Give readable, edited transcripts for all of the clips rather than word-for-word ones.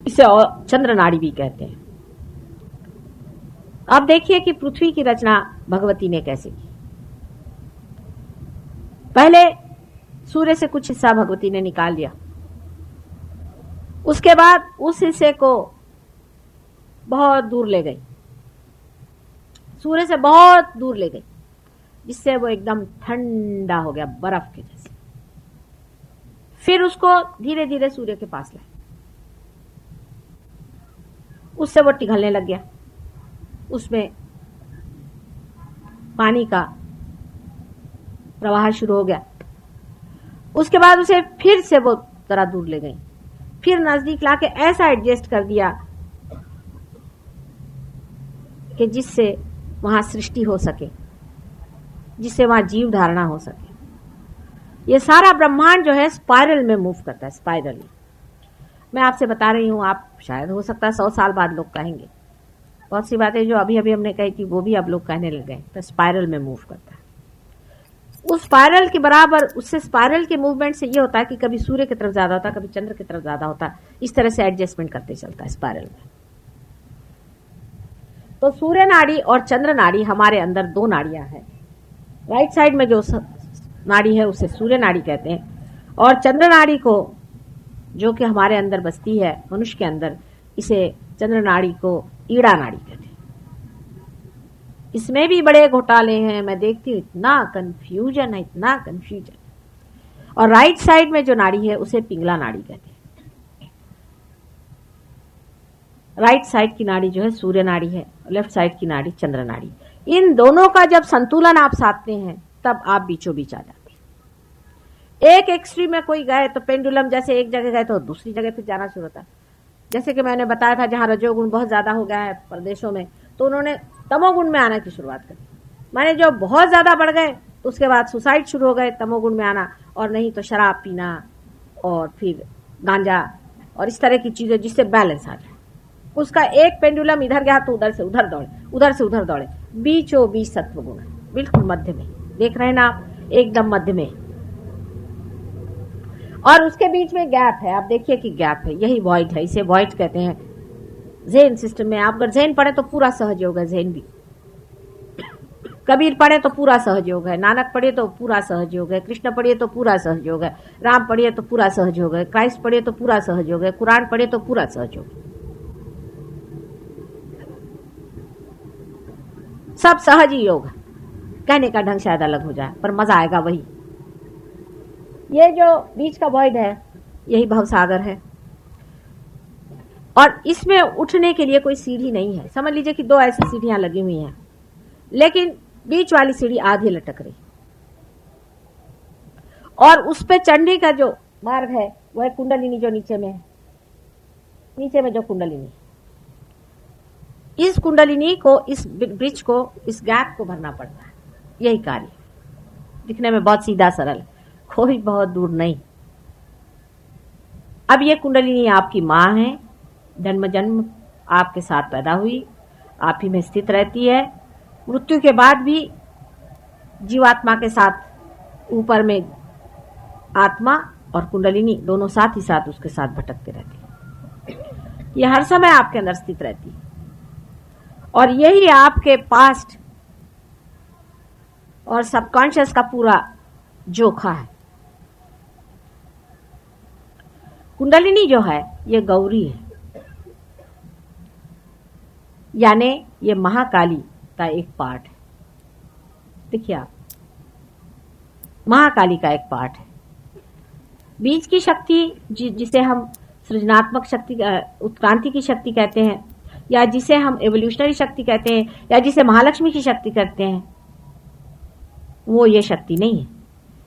इसे और चंद्र नाड़ी भी कहते हैं। अब देखिए कि पृथ्वी की रचना भगवती ने कैसे की। पहले सूर्य से कुछ हिस्सा भगवती ने निकाल लिया, उसके बाद उस हिस्से को बहुत दूर ले गई, सूर्य से बहुत दूर ले गई, जिससे वो एकदम ठंडा हो गया, बर्फ के जैसे। फिर उसको धीरे धीरे सूर्य के पास लाए, उससे वो पिघलने लग गया, उसमें पानी का प्रवाह शुरू हो गया। उसके बाद उसे फिर से वो जरा दूर ले गई, फिर नजदीक लाके ऐसा एडजस्ट कर दिया कि जिससे वहां सृष्टि हो सके, जिससे वहां जीव धारणा हो सके। ये सारा ब्रह्मांड जो है स्पाइरल में मूव करता है, स्पाइरल। मैं आपसे बता रही हूं, आप शायद हो सकता है 100 साल बाद लोग कहेंगे, बहुत सी बातें जो अभी अभी हमने कही थी वो भी अब लोग कहने लग गए, तो स्पाइरल में मूव करता है। उस स्पाइरल के बराबर, उससे स्पाइरल के मूवमेंट से ये होता है कि कभी सूर्य की तरफ ज्यादा होता है, कभी चंद्र की तरफ ज्यादा होता है, इस तरह से एडजस्टमेंट करते चलता है स्पाइरल में। तो सूर्य नाड़ी और चंद्र नाड़ी हमारे अंदर दो नाड़ियां हैं। राइट साइड में जो नाड़ी है उसे सूर्य नाड़ी कहते हैं, और चंद्र नाड़ी को जो कि हमारे अंदर बसती है मनुष्य के अंदर, इसे चंद्र नाड़ी को ईड़ा नाड़ी कहते हैं। इसमें भी बड़े घोटाले हैं, मैं देखती हूँ इतना कंफ्यूजन है, इतना कंफ्यूजन। और राइट साइड में जो नाड़ी है उसे पिंगला नाड़ी कहते हैं। राइट साइड की नाड़ी जो है सूर्य नाड़ी है, लेफ्ट साइड की नाड़ी चंद्र नाड़ी। इन दोनों का जब संतुलन आप साधते हैं तब आप बीचों बीच आ जाते हैं। एक एक्सट्रीम में कोई गए तो पेंडुलम जैसे एक जगह गए तो दूसरी जगह फिर जाना शुरू होता है। जैसे कि मैंने बताया था, जहां रजोगुण बहुत ज्यादा हो गया है प्रदेशों में, तो उन्होंने तमोगुण में आने की शुरुआत करी। माने जो बहुत ज्यादा बढ़ गए तो उसके बाद सुसाइड शुरू हो गए, तमोगुण में आना, और नहीं तो शराब पीना और फिर गांजा और इस तरह की चीजें, जिससे बैलेंस आ जाए। उसका एक पेंडुलम इधर गया तो उधर से उधर दौड़े, उधर से उधर दौड़े। बीचों बीच सत्वगुण है, बिल्कुल मध्य में, देख रहे हैं ना आप, एकदम मध्य में। और उसके बीच में गैप है, आप देखिए कि गैप है, यही वॉइड है, इसे वॉइड कहते हैं। ज़ेन सिस्टम में आप अगर ज़ेन पढ़े तो पूरा सहयोग है, ज़ेन भी। कबीर पढ़े तो पूरा सहयोग है, नानक पढ़े तो पूरा सहयोग है, कृष्ण पढ़िए तो पूरा सहयोग है, राम पढ़िए तो पूरा सहयोग है, क्राइस्ट पढ़िए तो पूरा सहयोग है, कुरान पढ़िए तो पूरा सहयोग है। सब सहज ही योग है। कहने का ढंग शायद अलग हो जाए पर मजा आएगा वही। ये जो बीच का वॉइड है यही भवसागर है, और इसमें उठने के लिए कोई सीढ़ी नहीं है। समझ लीजिए कि दो ऐसी सीढ़ियां लगी हुई हैं, लेकिन बीच वाली सीढ़ी आधी लटक रही, और उस पे चढ़ने का जो मार्ग है वह है कुंडलिनी, जो नीचे में है, नीचे में जो कुंडलिनी। इस कुंडलिनी को, इस ब्रिज को, इस गैप को भरना पड़ता है। यही कार्य दिखने में बहुत सीधा सरल, कोई बहुत दूर नहीं। अब ये कुंडलिनी आपकी माँ है, जन्म जन्म आपके साथ पैदा हुई, आप ही में स्थित रहती है। मृत्यु के बाद भी जीवात्मा के साथ ऊपर में आत्मा और कुंडलिनी दोनों साथ ही साथ उसके साथ भटकते रहती है। ये हर समय आपके अंदर स्थित रहती है, और यही आपके पास्ट और सबकॉन्शियस का पूरा जोखा है। कुंडलिनी जो है ये गौरी है, यानी ये महाकाली का एक पार्ट है। देखिए आप, महाकाली का एक पार्ट है। बीज की शक्ति जिसे हम सृजनात्मक शक्ति, उत्क्रांति की शक्ति कहते हैं, या जिसे हम एवोल्यूशनरी शक्ति कहते हैं, या जिसे महालक्ष्मी की शक्ति कहते हैं, वो ये शक्ति नहीं है।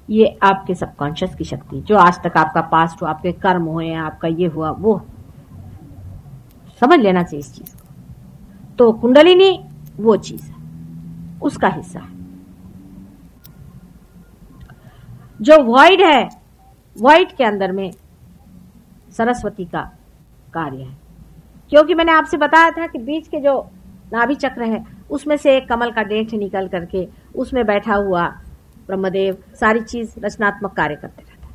ये आपके सबकॉन्शियस की शक्ति, जो आज तक आपका पास्ट हुआ, आपके कर्म हुए, आपका ये हुआ, वो समझ लेना चाहिए इस चीज को। तो कुंडलिनी वो चीज है, उसका हिस्सा है। जो वॉइड है, वॉइड के अंदर में सरस्वती का कार्य है, क्योंकि मैंने आपसे बताया था कि बीच के जो नाभि चक्र है उसमें से एक कमल का डेंट निकल करके उसमें बैठा हुआ ब्रह्मदेव सारी चीज रचनात्मक कार्य करते रहता है।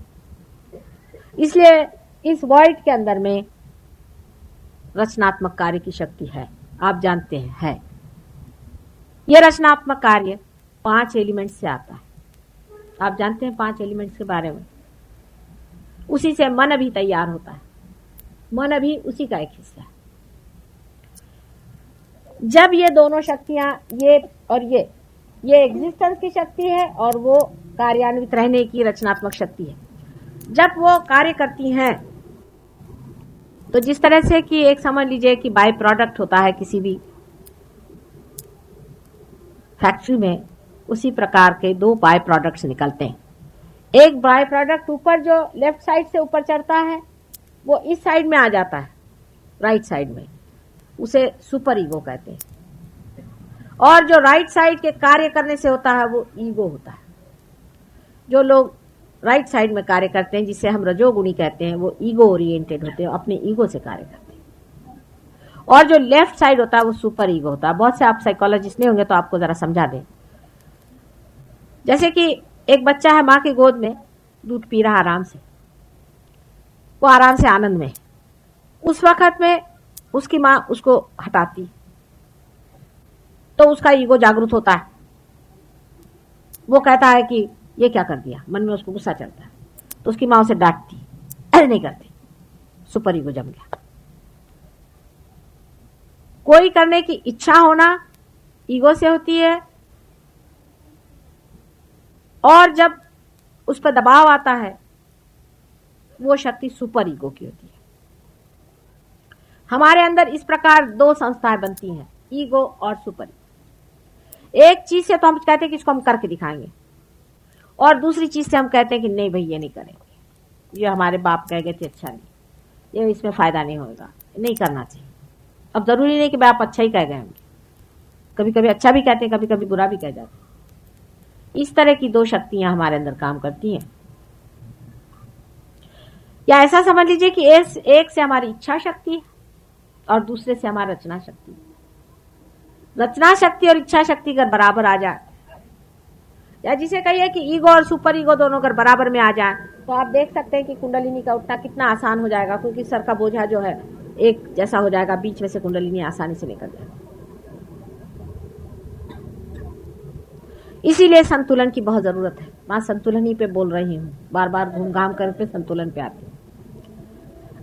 इसलिए इस वॉइड के अंदर में रचनात्मक कार्य की शक्ति है, आप जानते हैं है। यह रचनात्मक कार्य 5 एलिमेंट्स से आता है। आप जानते हैं 5 एलिमेंट्स के बारे में। उसी से मन भी तैयार होता है, मन भी उसी का एक हिस्सा है। जब ये दोनों शक्तियां, ये और ये एग्जिस्टेंस की शक्ति है और वो कार्यान्वित रहने की रचनात्मक शक्ति है। जब वो कार्य करती हैं तो जिस तरह से कि एक समझ लीजिए कि बाय प्रोडक्ट होता है किसी भी फैक्ट्री में, उसी प्रकार के 2 बाय प्रोडक्ट्स निकलते हैं। एक बाय प्रोडक्ट ऊपर जो लेफ्ट साइड से ऊपर चढ़ता है वो इस साइड में आ जाता है, राइट साइड में, उसे सुपर ईगो कहते हैं। और जो राइट साइड के कार्य करने से होता है वो ईगो होता है। जो लोग राइट साइड में कार्य करते हैं, जिसे हम रजोगुणी कहते हैं, वो ईगो ओरिएंटेड होते हैं, अपने ईगो से कार्य करते हैं। और जो लेफ्ट साइड होता है वो सुपर ईगो होता है। बहुत से आप साइकोलॉजिस्ट नहीं होंगे तो आपको जरा समझा दें। जैसे कि एक बच्चा है, माँ की गोद में दूध पी रहा आराम से, वो आराम से आनंद में, उस वक्त में उसकी माँ उसको हटाती तो उसका ईगो जागृत होता है। वो कहता है कि ये क्या कर दिया, मन में उसको गुस्सा चलता है, तो उसकी माँ उसे डांटती, अरे नहीं करती, सुपर ईगो जम गया। कोई करने की इच्छा होना ईगो से होती है, और जब उस पर दबाव आता है वो शक्ति सुपर ईगो की होती है। हमारे अंदर इस प्रकार 2 संस्थाएं बनती हैं, ईगो और सुपर ईगो। एक चीज से तो हम कहते हैं कि इसको हम करके दिखाएंगे, और दूसरी चीज से हम कहते हैं कि नहीं भाई ये नहीं करेंगे, ये हमारे बाप कह गए थे अच्छा नहीं, ये इसमें फायदा नहीं होगा, नहीं करना चाहिए। अब जरूरी नहीं कि बाप अच्छा ही कह गए होंगे, कभी कभी अच्छा भी कहते हैं, कभी कभी बुरा भी कह जाते हैं। इस तरह की 2 शक्तियां हमारे अंदर काम करती हैं। या ऐसा समझ लीजिए कि एक से हमारी इच्छा शक्ति है और दूसरे से हमारी रचना शक्ति। रचना शक्ति और इच्छा शक्ति अगर बराबर आ जाए, या जिसे कहिए कि ईगो और सुपर ईगो दोनों अगर बराबर में आ जाए, तो आप देख सकते हैं कि कुंडलिनी का उठना कितना आसान हो जाएगा, क्योंकि सर का बोझा जो है एक जैसा हो जाएगा, बीच में से कुंडलिनी आसानी से निकल जाएगी। इसीलिए संतुलन की बहुत जरूरत है। मैं संतुलन ही पे बोल रही हूँ, बार बार घूम घाम कर पे संतुलन पे आती हूँ।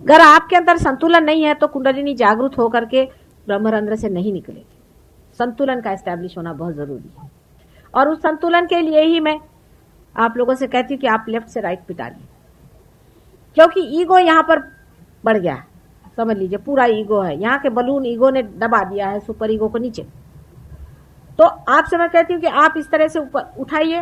अगर आपके अंदर संतुलन नहीं है तो कुंडलिनी जागृत होकर के ब्रह्मरंध्र से नहीं निकलेगी। संतुलन का एस्टैब्लिश होना बहुत जरूरी है, और उस संतुलन के लिए ही मैं आप लोगों से कहती हूँ कि आप लेफ्ट से राइट पे डालिए, क्योंकि ईगो यहाँ पर बढ़ गया है। समझ लीजिए पूरा ईगो है, यहाँ के बलून ईगो ने दबा दिया है सुपर ईगो को नीचे। तो आपसे मैं कहती हूँ कि आप इस तरह से ऊपर उठाइए,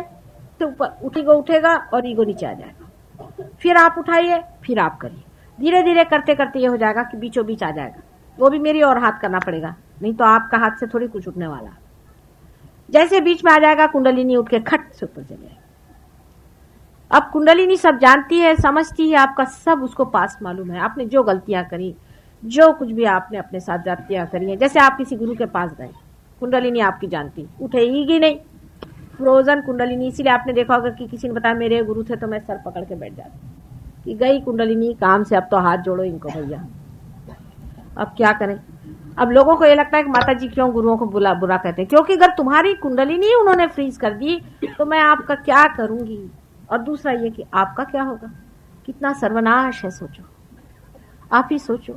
तो ऊपर ईगो उठेगा और ईगो नीचे आ जाएगा। फिर आप उठाइए, फिर आप करिए, धीरे धीरे करते करते ये हो जाएगा कि बीचों बीच आ जाएगा। वो भी मेरी और हाथ करना पड़ेगा, नहीं तो आपका हाथ से थोड़ी कुछ उठने वाला। जैसे बीच में आ जाएगा, कुंडलिनी उठ के खट से ऊपर चले जाएगा। अब कुंडलिनी सब जानती है, समझती है, आपका सब उसको पास मालूम है। आपने जो गलतियां करी, जो कुछ भी आपने अपने साथ जातियां करी है, जैसे आप किसी गुरु के पास गए, कुंडलिनी आपकी जानती, उठेगी नहीं, फ्रोजन कुंडलिनी। इसीलिए आपने देखा होगा कि किसी ने बताया मेरे गुरु थे तो मैं सर पकड़ के बैठ जाती कि गई कुंडलिनी काम से, अब तो हाथ जोड़ो इनको भैया, अब क्या करें। अब लोगों को ये लगता है कि माता जी क्यों गुरुओं को बुरा कहते हैं, क्योंकि अगर तुम्हारी कुंडलिनी उन्होंने फ्रीज कर दी तो मैं आपका क्या करूंगी। और दूसरा ये कि आपका क्या होगा, कितना सर्वनाश है। सोचो, आप ही सोचो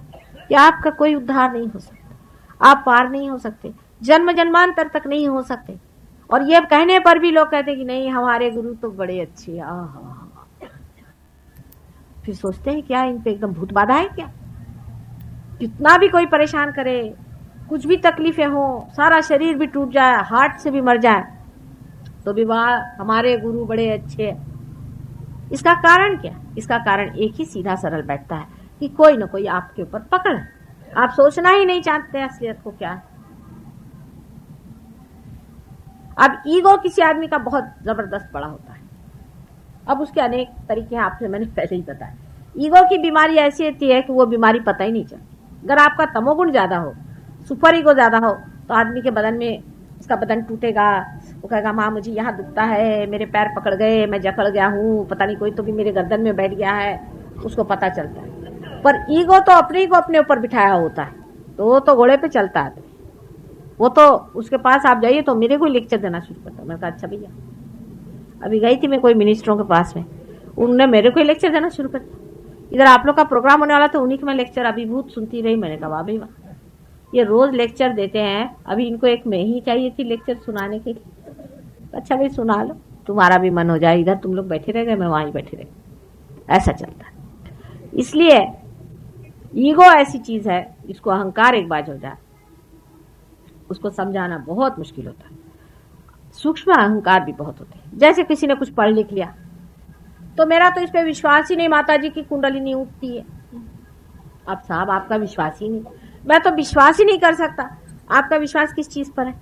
कि आपका कोई उद्धार नहीं हो सकता, आप पार नहीं हो सकते, जन्म जन्मांतर तक नहीं हो सकते। और ये कहने पर भी लोग कहते हैं कि नहीं हमारे गुरु तो बड़े अच्छे। फिर सोचते हैं क्या इन पे एकदम भूत बाधा है क्या। कितना भी कोई परेशान करे, कुछ भी तकलीफें हो, सारा शरीर भी टूट जाए, हार्ट से भी मर जाए, तो भी वाह हमारे गुरु बड़े अच्छे। इसका कारण क्या? इसका कारण एक ही सीधा सरल बैठता है कि कोई ना कोई आपके ऊपर पकड़ है, आप सोचना ही नहीं चाहते असलियत को क्या है। अब ईगो किसी आदमी का बहुत जबरदस्त बड़ा होता है। अब उसके अनेक तरीके हैं, आपसे मैंने पहले ही बताया। ईगो की बीमारी ऐसी होती है कि वो बीमारी पता ही नहीं चलती। अगर आपका तमोगुण ज्यादा हो, सुपर ईगो ज्यादा हो, तो आदमी के बदन में, उसका बदन टूटेगा, वो कहेगा माँ मुझे यहाँ दुखता है, मेरे पैर पकड़ गए, मैं जकड़ गया हूँ, पता नहीं कोई तो भी मेरे गर्दन में बैठ गया है, उसको पता चलता है। पर ईगो तो अपने को अपने ऊपर बिठाया होता है, तो वो तो घोड़े पे चलता है, वो तो उसके पास आप जाइए तो मेरे को लेक्चर देना शुरू करता। मैंने कहा अच्छा भैया, अभी गई थी मैं कोई मिनिस्टरों के पास में, उन्होंने मेरे को लेक्चर देना शुरू कर दिया। इधर आप लोग का प्रोग्राम होने वाला तो उन्हीं के मैं लेक्चर अभिभूत सुनती रही। मैंने कहा वाह भाई वाह, ये रोज लेक्चर देते हैं, अभी इनको एक मैं ही चाहिए थी लेक्चर सुनाने के लिए। अच्छा भाई सुना लो, तुम्हारा भी मन हो जाए, इधर तुम लोग बैठे रह गए, मैं वहां बैठे रह। ऐसा चलता है। इसलिए ईगो ऐसी चीज है, इसको अहंकार एक बार हो जाए उसको समझाना बहुत मुश्किल होता है। सूक्ष्म अहंकार भी बहुत होते हैं। जैसे किसी ने कुछ पढ़ लिख लिया तो मेरा तो इस पे विश्वास ही नहीं, माता जी की कुंडलिनी उठती है। अब साहब आपका विश्वास ही नहीं, मैं तो विश्वास ही नहीं कर सकता। आपका विश्वास किस चीज पर है?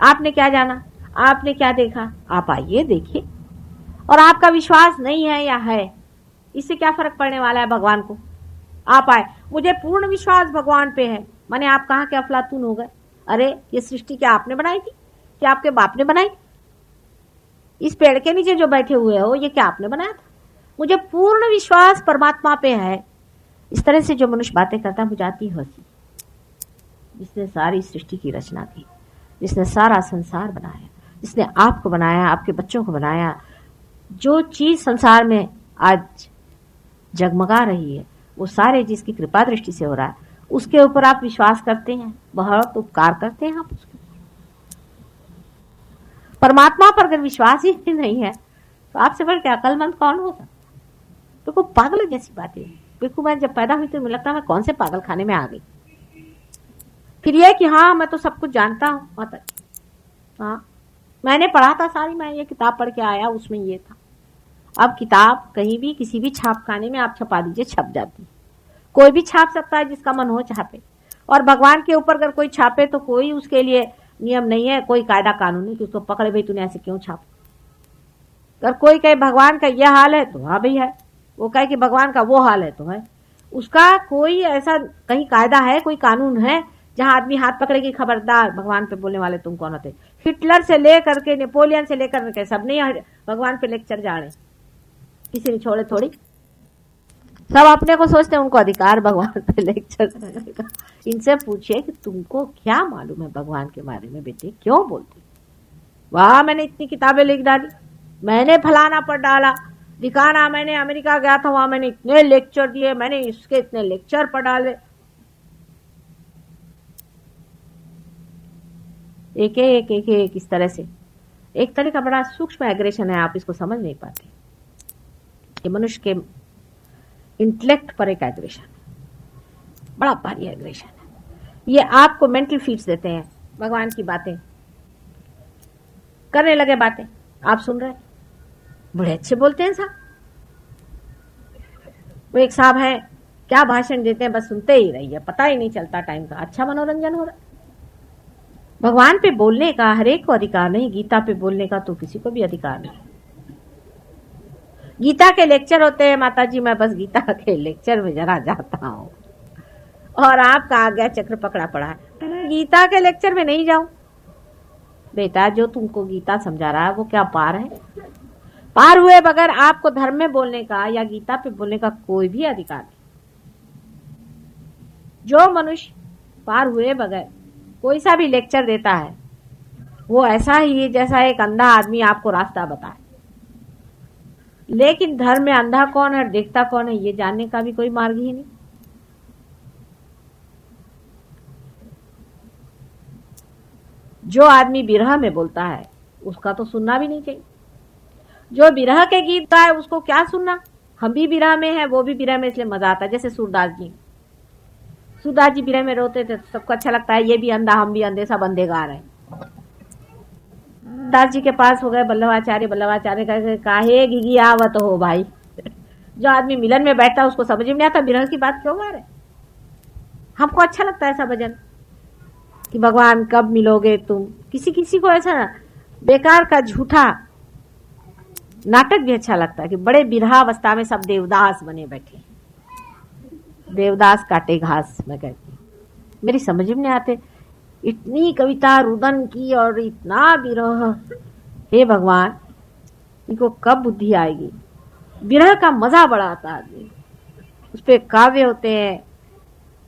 आपने क्या जाना, आपने क्या देखा? आप आइए देखिए। और आपका विश्वास नहीं है या है, इससे क्या फर्क पड़ने वाला है भगवान को? आप आए, मुझे पूर्ण विश्वास भगवान पे है। माने आप कहाँ के अफलातून हो गए? अरे ये सृष्टि क्या आपने बनाई थी? क्या आपके बाप ने बनाई? इस पेड़ के नीचे जो बैठे हुए हो ये क्या आपने बनाया था? मुझे पूर्ण विश्वास परमात्मा पे है। इस तरह से जो मनुष्य बातें करता है मुझे आती हंसी। जिसने सारी सृष्टि की रचना की, जिसने सारा संसार बनाया, जिसने आपको बनाया, आपके बच्चों को बनाया, जो चीज संसार में आज जगमगा रही है वो सारे जिसकी कृपा दृष्टि से हो रहा है, उसके ऊपर आप विश्वास करते हैं, बहुत उपकार करते हैं आप उसके। परमात्मा पर अगर विश्वास ही नहीं है तो आपसे बढ़ के अकलमंद कौन होगा? बिल्कुल पागल जैसी बात है। बिल्कुल मैं जब पैदा हुई तो मुझे लगता मैं कौन से पागल खाने में आ गई। फिर यह कि हाँ मैं तो सब कुछ जानता हूँ माता, हाँ मैंने पढ़ा था सारी, मैं ये किताब पढ़ के आया उसमें ये था। अब किताब कहीं भी किसी भी छापखाने में आप छपा दीजिए, छप जाती है। कोई भी छाप सकता है जिसका मन हो छापे। और भगवान के ऊपर अगर कोई छापे तो कोई उसके लिए नियम नहीं है, कोई कायदा कानून नहीं कि उसको पकड़े भाई तूने ऐसे क्यों छाप। अगर कोई कहे भगवान का यह हाल है तो हाँ भाई है, वो कहे कि भगवान का वो हाल है तो है। उसका कोई ऐसा कहीं कायदा है, कोई कानून है जहां आदमी हाथ पकड़े कि खबरदार भगवान पे बोलने वाले तुम कौन होते? हिटलर से लेकर के नेपोलियन से लेकर के सब नहीं भगवान पे लेक्चर जाने, किसी ने छोड़े थोड़ी। सब अपने को सोचते हैं उनको अधिकार भगवान पे लेक्चर देने का। इनसे पूछिए कि तुमको क्या मालूम है भगवान के बारे में बेटे, क्यों बोलते? वाह मैंने इतनी किताबें लिख डाली, मैंने फलाना पढ़ डाला, दिखाना मैंने अमेरिका गया था वहां मैंने इतने लेक्चर दिए, मैंने इसके इतने लेक्चर पढ़ डाले। एक एक एक एक इस तरह से एक तरह का बड़ा सूक्ष्म एग्रेशन है, आप इसको समझ नहीं पाते। ये मनुष्य के इंटेलेक्ट पर एक एग्रेशन है, बड़ा भारी एग्रेशन है। ये आपको मेंटल फीड्स देते हैं, भगवान की बातें करने लगे, बातें आप सुन रहे हैं, बड़े अच्छे बोलते हैं साहब। वो एक साहब है, क्या भाषण देते हैं, बस सुनते ही रहिए, पता ही नहीं चलता टाइम का, अच्छा मनोरंजन हो रहा है। भगवान पे बोलने का हर एक को अधिकार नहीं, गीता पे बोलने का तो किसी को भी अधिकार नहीं। गीता के लेक्चर होते हैं माता जी, मैं बस गीता के लेक्चर में जरा जाता हूँ और आपका आज्ञा चक्र पकड़ा पड़ा है, गीता के लेक्चर में नहीं जाऊं। बेटा जो तुमको गीता समझा रहा है वो क्या पार है? पार हुए बगैर आपको धर्म में बोलने का या गीता पे बोलने का कोई भी अधिकार नहीं। जो मनुष्य पार हुए बगैर कोई सा भी लेक्चर देता है वो ऐसा ही है जैसा एक अंधा आदमी आपको रास्ता बताए। लेकिन धर्म में अंधा कौन है, देखता कौन है, ये जानने का भी कोई मार्ग ही नहीं। जो आदमी विरह में बोलता है उसका तो सुनना भी नहीं चाहिए। जो विरह के गीत गाए उसको क्या सुनना? हम भी विरह में हैं, वो भी विरह में, इसलिए मजा आता है। जैसे सूरदास जी विरह में रोते थे, सबको अच्छा लगता है, ये भी अंधा हम भी अंधे, सब अंधे गा रहे हैं। दास जी के पास हो गए बल्लभाचार्य काहे घिघी आवत हो भाई। जो आदमी मिलन में बैठता है उसको समझ में नहीं आता विरह की बात क्यों गा रहे। हमको अच्छा लगता है ऐसा भजन कि भगवान कब मिलोगे तुम। किसी किसी को ऐसा बेकार का झूठा नाटक भी अच्छा लगता है कि बड़े विरहावस्था में सब देवदास बने बैठे, देवदास काटे घास। मैं कहती हूँ मेरी समझ में नहीं आते, इतनी कविता रुदन की और इतना विरह, हे भगवान इनको कब बुद्धि आएगी। विरह का मजा बड़ा आता है आदमी, उस पे काव्य होते हैं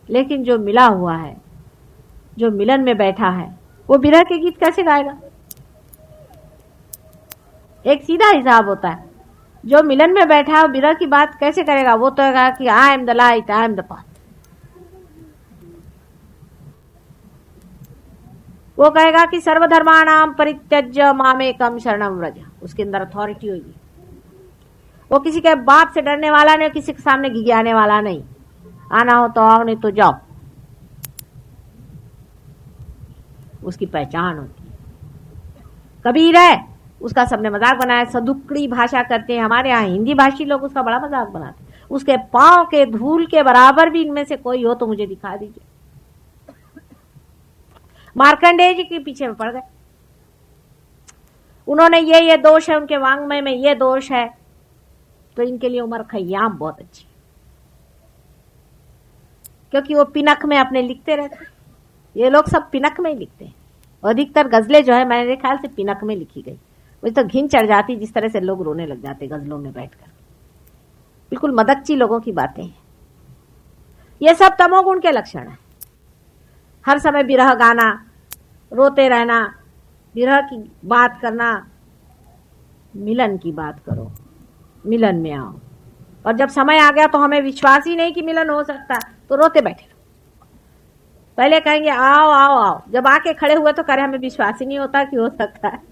लेकिन जो मिला हुआ है, जो मिलन में बैठा है, वो विरह के गीत कैसे गाएगा? एक सीधा हिसाब होता है। जो मिलन में बैठा है विरह की बात कैसे करेगा? वो तो कहेगा कि I am the light, I am the path. वो कहेगा कि सर्वधर्माणाम परित्यज्य मामेकम शरणम व्रज। उसके अंदर अथॉरिटी होगी। वो किसी के बाप से डरने वाला नहीं, किसी के सामने घिघियाने वाला नहीं। आना हो तो आओ, नहीं तो जाओ। उसकी पहचान होती है। कबीर है, उसका सबने मजाक बनाया, सदुक्कड़ी भाषा करते हैं। हमारे यहाँ हिंदी भाषी लोग उसका बड़ा मजाक बनाते हैं। उसके पांव के धूल के बराबर भी इनमें से कोई हो तो मुझे दिखा दीजिए। मार्कंडेय जी के पीछे में पड़ गए। उन्होंने ये दोष है, उनके वांग्मय में ये दोष है, तो इनके लिए उमर खय्याम बहुत अच्छी, क्योंकि वो पिनक में अपने लिखते रहते। ये लोग सब पिनक में ही लिखते हैं। अधिकतर गजलें जो है मेरे ख्याल से पिनक में लिखी गई। मुझे तो घिन चढ़ जाती जिस तरह से लोग रोने लग जाते गजलों में बैठकर। बिल्कुल मदकची लोगों की बातें हैं। ये सब तमोगुण के लक्षण है। हर समय विरह गाना, रोते रहना, विरह की बात करना। मिलन की बात करो, मिलन में आओ। और जब समय आ गया तो हमें विश्वास ही नहीं कि मिलन हो सकता, तो रोते बैठे। पहले कहेंगे आओ आओ आओ, जब आके खड़े हुए तो करे हमें विश्वास ही नहीं होता कि हो सकता है।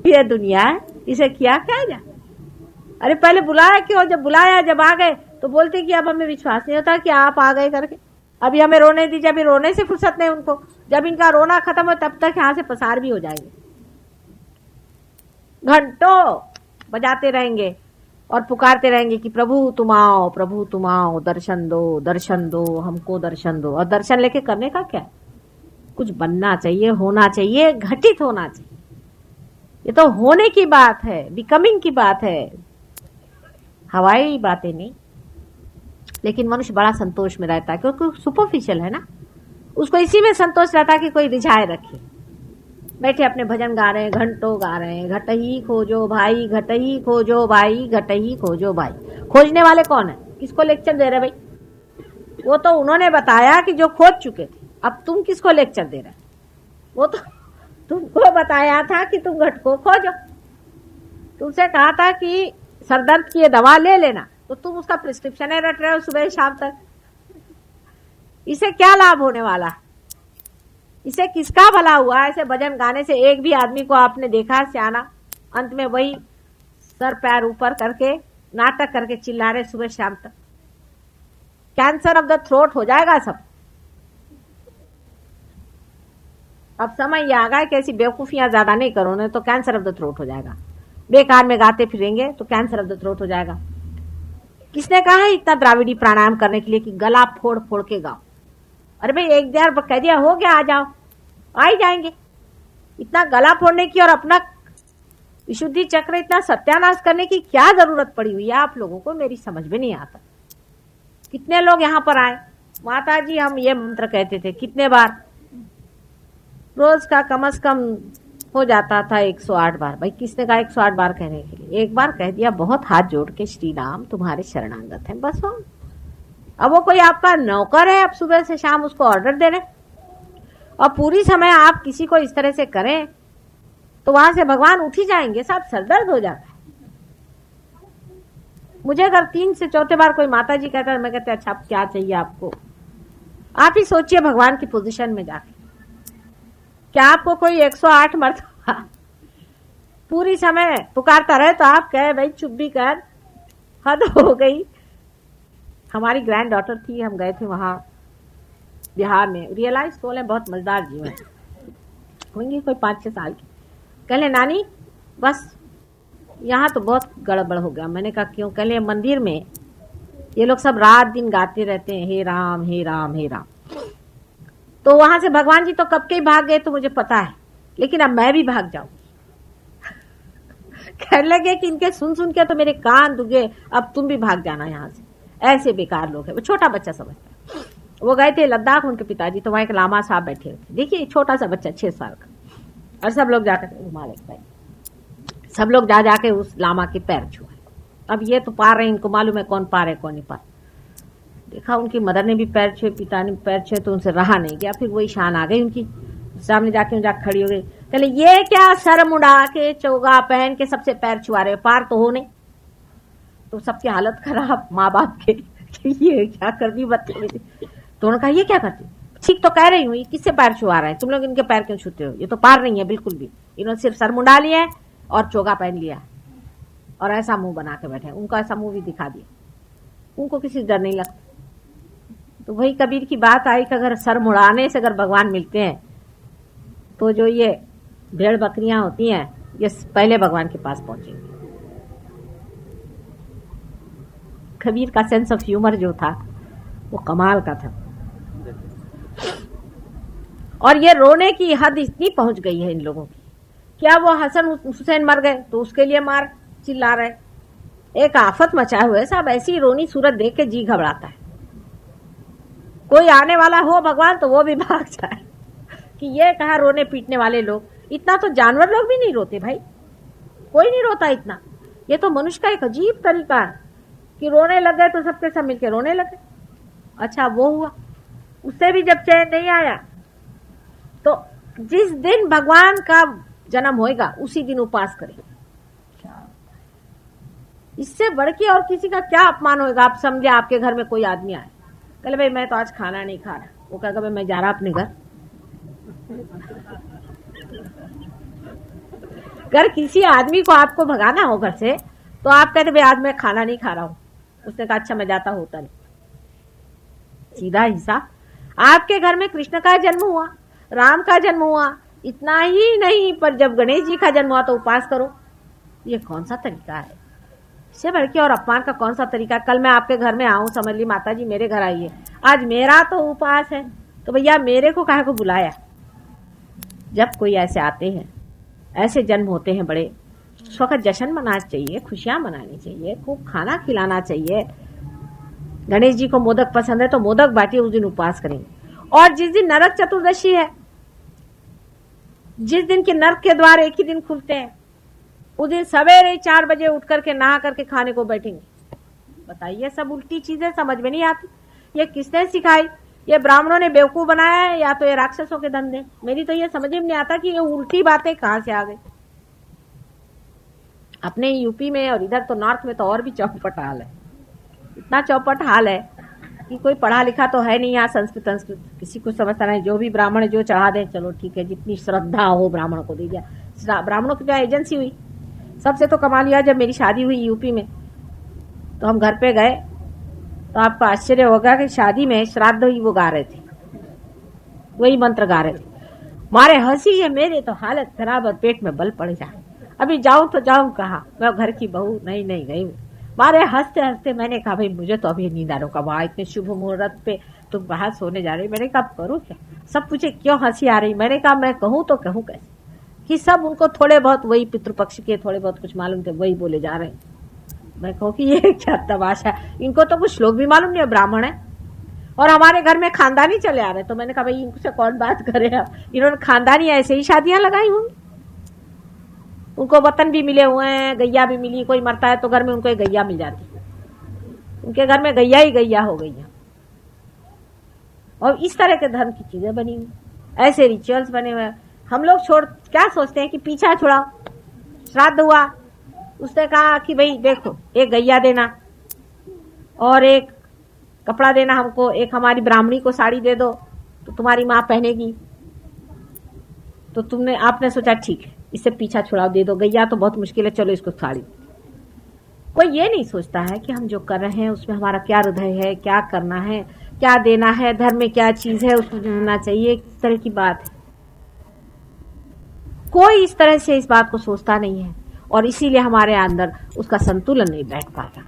ये दुनिया है, इसे किया क्या जा। अरे पहले बुलाया क्यों? जब बुलाया, जब आ गए तो बोलते कि अब हमें विश्वास नहीं होता कि आप आ गए करके। अभी हमें रोने दीजिए, अभी रोने से फुर्सत नहीं उनको। जब इनका रोना खत्म हो तब तक यहां से पसार भी हो जाएंगे। घंटों बजाते रहेंगे और पुकारते रहेंगे कि प्रभु तुम आओ, प्रभु तुम आओ, दर्शन दो, हमको दर्शन दो। और दर्शन लेके करने का क्या? कुछ बनना चाहिए, होना चाहिए, घटित होना चाहिए। ये तो होने की बात है, बिकमिंग की बात है, हवाई बातें नहीं। लेकिन मनुष्य बड़ा संतोष में रहता है, क्योंकि सुपरफिशियल है ना। उसको इसी में संतोष रहता है कि कोई रिझाए रखे। बैठे अपने भजन गा रहे हैं, घंटों गा रहे हैं, घट ही खोजो भाई, घट ही खोजो भाई, घट ही खोजो भाई। खोजने वाले कौन है? किसको लेक्चर दे रहे भाई? वो तो उन्होंने बताया कि जो खोज चुके थे। अब तुम किसको लेक्चर दे रहे? वो तो तुमको बताया था कि तुम घट को खोजो। तुमसे कहा था कि सरदर्द की ये दवा ले लेना, तो तुम उसका प्रिस्क्रिप्शन है रट रहे हो सुबह शाम तक। इसे क्या लाभ होने वाला? इसे किसका भला हुआ? ऐसे भजन गाने से एक भी आदमी को आपने देखा सियाना? अंत में वही सर पैर ऊपर करके नाटक करके चिल्ला रहे सुबह शाम तक। कैंसर ऑफ द थ्रोट हो जाएगा सब। अब समय ये आ गया कि ऐसी बेवकूफियां ज्यादा नहीं करो, नहीं तो कैंसर ऑफ द थ्रोट हो जाएगा। बेकार में गाते फिरेंगे तो कैंसर ऑफ द थ्रोट हो जाएगा। किसने कहा है इतना द्राविडी प्राणायाम करने के लिए कि गला फोड़ फोड़ के गाओ? अरे भाई एक बार कह दिया हो गया, आ जाओ, आ ही जाएंगे। इतना गला फोड़ने की और अपना विशुद्धि चक्र इतना सत्यानाश करने की क्या जरूरत पड़ी हुई है आप लोगों को? मेरी समझ में नहीं आता। कितने लोग यहाँ पर आए, माता जी हम ये मंत्र कहते थे कितने बार, रोज का कम से कम हो जाता था 108 बार। भाई किसने कहा 108 बार कहने के लिए? एक बार कह दिया बहुत हाथ जोड़ के, श्री राम तुम्हारे शरणागत हैं, बस हो। अब वो कोई आपका नौकर है, अब सुबह से शाम उसको ऑर्डर दे रहे, और पूरी समय आप किसी को इस तरह से करें तो वहां से भगवान उठ ही जाएंगे, सब सरदर्द हो जाता है। मुझे अगर 3 से 4 बार कोई माता जी कहता है, मैं कहते अच्छा अब क्या चाहिए आपको? आप ही सोचिए भगवान की पोजीशन में जाके, क्या आपको कोई 108 मरतबा पूरी समय पुकारता रहे तो आप कहे भाई चुप भी कर, हद हो गई। हमारी ग्रैंड डॉटर थी, हम गए थे वहां बिहार में, रियलाइज स्कूल है, बहुत मजेदार जीवन होंगे, कोई 5-6 साल की। कहले नानी बस यहाँ तो बहुत गड़बड़ हो गया। मैंने कहा क्यों? कहले मंदिर में ये लोग सब रात दिन गाते रहते हैं हे राम हे राम हे राम, तो वहां से भगवान जी तो कब के ही भाग गए तो मुझे पता है, लेकिन अब मैं भी भाग जाऊं। कहने लगे कि इनके सुन सुन के तो मेरे कान दुखे, अब तुम भी भाग जाना यहाँ से। ऐसे बेकार लोग हैं। वो छोटा बच्चा समझता है। वो गए थे लद्दाख, उनके पिताजी, तो वहां एक लामा साहब बैठे थे। देखिए छोटा सा बच्चा 6 साल का, और सब लोग जाकर सब लोग जा जाके उस लामा के पैर छुए। अब ये तो पार रहे, इनको मालूम है कौन पार है कौन नहीं पार। देखा उनकी मदर ने भी पैर छुए, पिता ने भी पैर छुए, तो उनसे रहा नहीं गया। फिर वही शान आ गई उनकी, सामने जाके खड़ी हो गई। कहले ये क्या सर मुड़ा के चोगा पहन के सबसे पैर छुआ रहे, पार तो हो नहीं। तो सबकी हालत खराब माँ बाप के, ये क्या कर दी बदतमीजी। तो उन्होंने कहा ये क्या करती, ठीक तो कह रही हूँ, ये किससे पैर छुआ रहा है, तुम लोग इनके पैर क्यों छूते हो, ये तो पार नहीं है बिल्कुल भी। इन्होंने सिर्फ सर मुंडा लिया है और चोगा पहन लिया और ऐसा मुंह बना के बैठे। उनका ऐसा मुंह भी दिखा दिया, उनको किसी डर नहीं लगता। तो वही कबीर की बात आई कि अगर सर मुड़ाने से अगर भगवान मिलते हैं तो जो ये भेड़ बकरियां होती हैं ये पहले भगवान के पास पहुंचेंगे। कबीर का सेंस ऑफ ह्यूमर जो था वो कमाल का था। और ये रोने की हद इतनी पहुंच गई है इन लोगों की, क्या वो हसन हुसैन मर गए तो उसके लिए मार चिल्ला रहे, एक आफत मचाए हुए सब। ऐसी रोनी सूरत देख के जी घबराता है। कोई आने वाला हो भगवान तो वो भी भाग जाए कि ये कहा रोने पीटने वाले लोग। इतना तो जानवर लोग भी नहीं रोते भाई, कोई नहीं रोता इतना। ये तो मनुष्य का एक अजीब तरीका है कि रोने लग गए तो सबके सब मिलके रोने लगे। अच्छा वो हुआ, उससे भी जब चैन नहीं आया तो जिस दिन भगवान का जन्म होएगा उसी दिन उपवास करें। इससे बढ़ के और किसी का क्या अपमान होएगा। आप समझे आपके घर में कोई आदमी आए, कहले भाई मैं तो आज खाना नहीं खा रहा, वो कहेगा भाई मैं जा रहा अपने घर। अगर किसी आदमी को आपको भगाना हो घर से तो आप कहते भाई आज मैं खाना नहीं खा रहा हूं, उसने कहा अच्छा मैं जाता होटल। सीधा हिसाब। आपके घर में कृष्ण का जन्म हुआ, राम का जन्म हुआ, इतना ही नहीं पर जब गणेश जी का जन्म हुआ तो उपवास करो। ये कौन सा तरीका है, इससे बढ़ के और अपमान का कौन सा तरीका। कल मैं आपके घर में आऊं, समझ ली माता जी मेरे घर आइए, आज मेरा तो उपवास है, तो भैया मेरे को काहे को बुलाया। जब कोई ऐसे आते हैं, ऐसे जन्म होते हैं बड़े, उस वक्त जश्न मनाना चाहिए, खुशियां मनानी चाहिए, खूब खाना खिलाना चाहिए। गणेश जी को मोदक पसंद है तो मोदक बांटिए, उस दिन उपवास करेंगे। और जिस दिन नरक चतुर्दशी है, जिस दिन के नरक के द्वार एक ही दिन खुलते हैं, उस दिन सवेरे 4 बजे उठ करके नहा करके खाने को बैठेंगे। बताइए, सब उल्टी चीजें समझ में नहीं आती। ये किसने सिखाई? ये ब्राह्मणों ने बेवकूफ बनाया है या तो ये राक्षसों के धंधे। मेरी तो ये समझ में नहीं आता कि ये उल्टी बातें कहां से आ गई। अपने यूपी में और इधर तो नॉर्थ में तो और भी चौपट हाल है, इतना चौपट हाल है कि कोई पढ़ा लिखा तो है नहीं। यहाँ संस्कृत किसी को समझता नहीं, जो भी ब्राह्मण जो चढ़ा दे चलो ठीक है, जितनी श्रद्धा हो ब्राह्मण को दे दिया। ब्राह्मणों की जो एजेंसी हुई, सबसे तो कमाल लिया। जब मेरी शादी हुई यूपी में तो हम घर पे गए तो आपको आश्चर्य होगा कि शादी में श्राद्ध ही वो गा रहे थे, वही मंत्र गा रहे थे। मारे हंसी है, मेरे तो हालत खराब और पेट में बल पड़ जाए। अभी जाऊं तो जाऊं कहाँ, मैं घर की बहू नहीं गई। मारे हंसते हंसते मैंने कहा भाई मुझे तो अभी नींद आ रहा, वहां इतने शुभ मुहूर्त पे तुम बाहर सोने जा रही। मैंने कहा करूँ क्या? सब पूछे क्यों हंसी आ रही। मैंने कहा मैं कहूँ तो कहूँ कैसे कि सब उनको थोड़े बहुत वही पितृपक्ष के थोड़े बहुत कुछ मालूम थे, वही बोले जा रहे हैं। मैं कहूँ कि ये क्या तमाशा, इनको तो कुछ श्लोक भी मालूम नहीं है, ब्राह्मण है और हमारे घर में खानदानी चले आ रहे। तो मैंने कहा भाई इनसे कौन बात करे, इन्होंने खानदानी ऐसे ही शादियां लगाई होंगी। उनको वतन भी मिले हुए हैं, गैया भी मिली, कोई मरता है तो घर में उनको एक गैया मिल जाती है, उनके घर में गैया ही गैया हो गई है। और इस तरह के धर्म की चीजें बनी हुई, ऐसे रिचुअल्स बने हुए। हम लोग क्या सोचते हैं कि पीछा छुड़ाओ, श्राद्ध हुआ, उसने कहा कि भाई देखो एक गैया देना और एक कपड़ा देना हमको, एक हमारी ब्राह्मणी को साड़ी दे दो तो तुम्हारी माँ पहनेगी। तो आपने सोचा ठीक है इससे पीछा छुड़ाओ, दे दो गैया तो बहुत मुश्किल है, चलो इसको साड़ी। कोई ये नहीं सोचता है कि हम जो कर रहे हैं उसमें हमारा क्या हृदय है, क्या करना है, क्या देना है, धर्म में क्या चीज है उसको जानना चाहिए, किस तरह की बात है। कोई इस तरह से इस बात को सोचता नहीं है और इसीलिए हमारे अंदर उसका संतुलन नहीं बैठ पाता।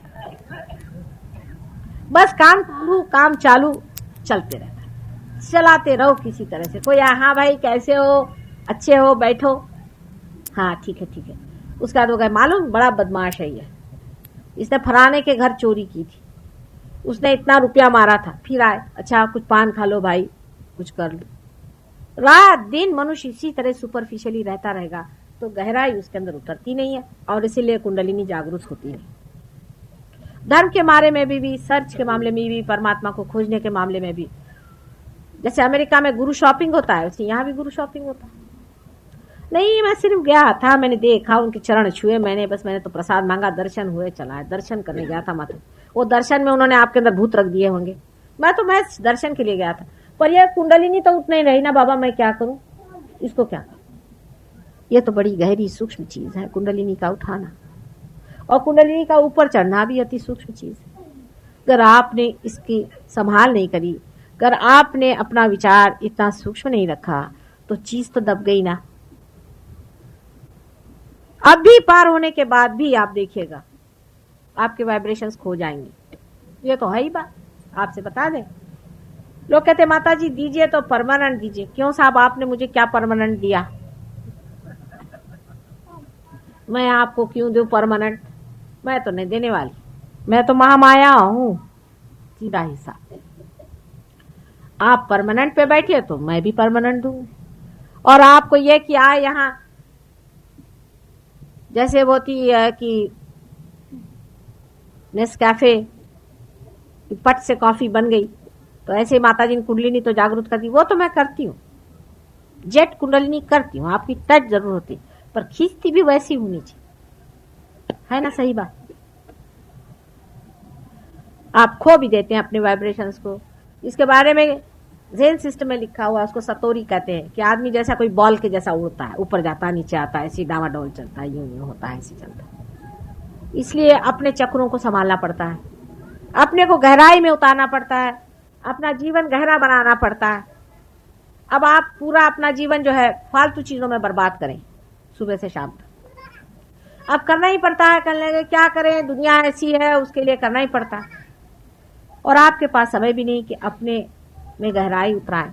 बस काम चालू चलते रहता है, चलाते रहो किसी तरह से। कोई हाँ भाई कैसे हो, अच्छे हो, बैठो, हाँ ठीक है। उसका तो गए मालूम बड़ा बदमाश है ये, इसने फलाने के घर चोरी की थी, उसने इतना रुपया मारा था, फिर आए अच्छा कुछ पान खा लो भाई, कुछ कर लो। रात दिन मनुष्य इसी तरह सुपरफिशियली रहता रहेगा तो गहराई उसके अंदर उतरती नहीं है और इसीलिए कुंडलिनी जागरूक होती नहीं। धर्म के मारे में भी सर्च के मामले में भी, परमात्मा को खोजने के मामले में भी। जैसे अमेरिका में गुरु शॉपिंग होता है, वैसे यहाँ भी गुरु शॉपिंग होता है। नहीं, मैं सिर्फ गया था, मैंने देखा, उनके चरण छुए, मैंने तो प्रसाद मांगा, दर्शन हुए, चला है। दर्शन करने गया था मात्र। वो दर्शन में उन्होंने आपके अंदर भूत रख दिए होंगे। मैं दर्शन के लिए गया था। पर यह कुंडलिनी तो उतना ही रही ना बाबा, मैं क्या करूं, इसको क्या करूं। ये तो बड़ी गहरी सूक्ष्म चीज है, कुंडलिनी का उठाना। और कुंडलिनी का ऊपर चढ़ना भी अति सूक्ष्म चीज है। अगर आपने इसकी संभाल नहीं करी, अगर आपने अपना विचार इतना सूक्ष्म नहीं रखा, तो चीज तो दब गई ना। अब भी पार होने के बाद भी आप देखिएगा आपके वाइब्रेशंस खो जाएंगे। ये तो है ही बात, आपसे बता दें। लोग कहते माता जी दीजिए तो परमानेंट दीजिए। क्यों साहब, आपने मुझे क्या परमानेंट दिया? मैं आपको क्यों दूं परमानेंट? मैं तो नहीं देने वाली, मैं तो महामाया हूं। सीधा हिसाब, आप परमानेंट पे बैठिए तो मैं भी परमानेंट दूंगी। और आपको ये कि आए यहां, जैसे वो थी कि नेस्कैफे पट से कॉफी बन गई, तो ऐसे माताजी ने कुंडलिनी तो जागरूक करती, वो तो मैं करती हूँ, जेट कुंडलिनी करती हूँ, आपकी टच जरूर होती, पर खींचती भी वैसी होनी चाहिए, है ना? सही बात। आप खो भी देते हैं अपने वाइब्रेशंस को। इसके बारे में ज़ेन सिस्टम में लिखा हुआ, उसको सतोरी कहते हैं, कि आदमी जैसा कोई बॉल के जैसा उड़ता है, ऊपर जाता है, नीचे आता है, ऐसी डावाडोल चलता है, यूं होता है, ऐसे चलता है। इसलिए अपने चक्रों को संभालना पड़ता है, अपने को गहराई में उतारना पड़ता है, अपना जीवन गहरा बनाना पड़ता है। अब आप पूरा अपना जीवन जो है फालतू चीजों में बर्बाद करें सुबह से शाम तक, अब करना ही पड़ता है। करने के क्या करें, दुनिया ऐसी है, उसके लिए करना ही पड़ता है। और आपके पास समय भी नहीं कि अपने में गहराई उतराएं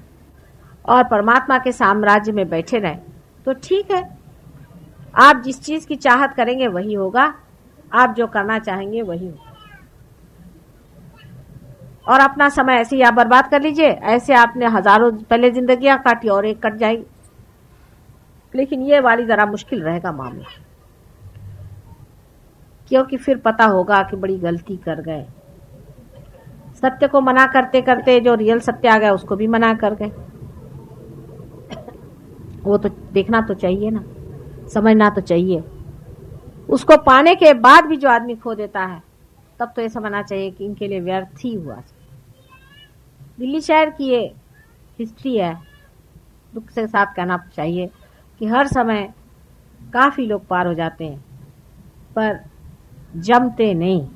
और परमात्मा के साम्राज्य में बैठे रहें। तो ठीक है, आप जिस चीज की चाहत करेंगे वही होगा, आप जो करना चाहेंगे वही होगा। और अपना समय ऐसे ही आप बर्बाद कर लीजिए, ऐसे आपने हजारों पहले जिंदगियां काटी और एक कट जाएगी। लेकिन ये वाली जरा मुश्किल रहेगा मामला, क्योंकि फिर पता होगा कि बड़ी गलती कर गए। सत्य को मना करते करते जो रियल सत्य आ गया उसको भी मना कर गए। वो तो देखना तो चाहिए ना, समझना तो चाहिए। उसको पाने के बाद भी जो आदमी खो देता है, तब तो ये समझना चाहिए कि इनके लिए व्यर्थ ही हुआ। दिल्ली शहर की ये हिस्ट्री है। दुख के साथ कहना चाहिए कि हर समय काफी लोग पार हो जाते हैं, पर जमते नहीं।